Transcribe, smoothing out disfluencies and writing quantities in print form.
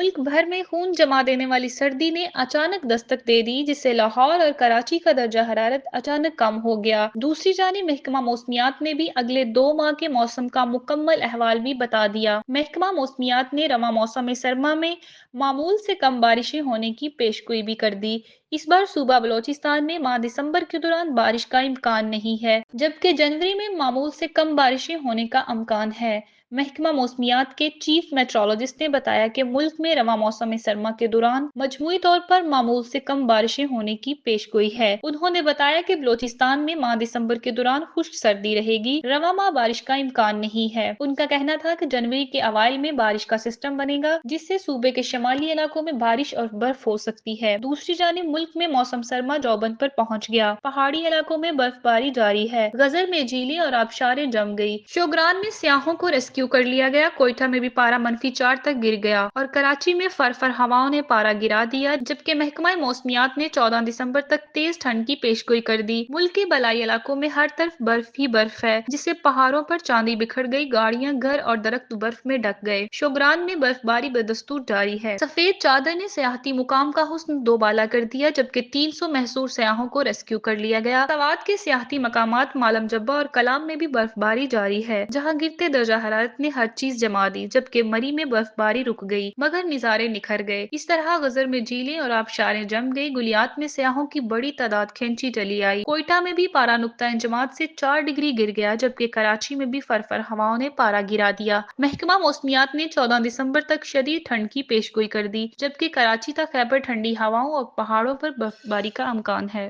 मुल्क भर में खून जमा देने वाली सर्दी ने अचानक दस्तक दे दी, जिससे लाहौर और कराची का दर्जा हरारत अचानक कम हो गया। दूसरी जानिब महकमा मौसमियात ने भी अगले 2 माह के मौसम का मुकम्मल अहवाल भी बता दिया। महकमा मौसमियात ने रवा मौसम सरमा में मामूल से कम बारिशें होने की पेशगोई भी कर दी। इस बार सूबा बलोचिस्तान में माह दिसंबर के दौरान बारिश का इम्कान नहीं है, जबकि जनवरी में मामूल से कम बारिशें होने का इम्कान है। महकमा मौसमियात के चीफ मेट्रोलॉजिस्ट ने बताया कि मुल्क में रवा मौसम सरमा के दौरान मजमूई तौर पर मामूल से कम बारिशें होने की पेशगोई है। उन्होंने बताया कि बलोचिस्तान में माह दिसंबर के दौरान खुश्क सर्दी रहेगी, रवा माह बारिश का इम्कान नहीं है। उनका कहना था कि जनवरी के अवाइल में बारिश का सिस्टम बनेगा, जिससे सूबे के शमाली इलाकों में बारिश और बर्फ हो सकती है। दूसरी जानिब मुल्क में मौसम सरमा जौबन पर पहुंच गया। पहाड़ी इलाकों में बर्फबारी जारी है। गजर में झीलें और आबशारें जम गई। शोग्रान में सियाहों को रेस्क्यू कर लिया गया। कोयटा में भी पारा -4 तक गिर गया और कराची में फरफर हवाओं ने पारा गिरा दिया, जबकि महकमा मौसमियात ने 14 दिसंबर तक तेज ठंड की पेशगोई कर दी। मुल्क के बलाई इलाकों में हर तरफ बर्फ ही बर्फ है, जिससे पहाड़ों पर चांदी बिखर गई। गाड़ियां, घर और दरख्त बर्फ में ढक गए। शोग्रान में बर्फबारी बदस्तूर जारी है। सफेद चादर ने सियाहती मुकाम का हुस्न दोबाला कर दिया, जबकि 300 महसूर सयाहों को रेस्क्यू कर लिया गया। सवात के सियाहती मकामात मालम जब्बा और कलाम में भी बर्फबारी जारी है, जहां गिरते दर्जा हरारत ने हर चीज जमा दी, जबकि मरी में बर्फबारी रुक गई मगर निजारे निखर गए। इस तरह गजर में झीलें और आबशारें जम गई। गुलियात में सयाहों की बड़ी तादाद खींची चली आई। कोयटा में भी पारा नुक्ता इंजमात से 4 डिग्री गिर गया, जबकि कराची में भी फरफर हवाओं ने पारा गिरा दिया। महकमा मौसमियात ने 14 दिसंबर तक शदीद ठंड की पेशगोई कर दी, जबकि कराची तक खैबर ठंडी हवाओं और पहाड़ों पर बर्फबारी का इम्कान है।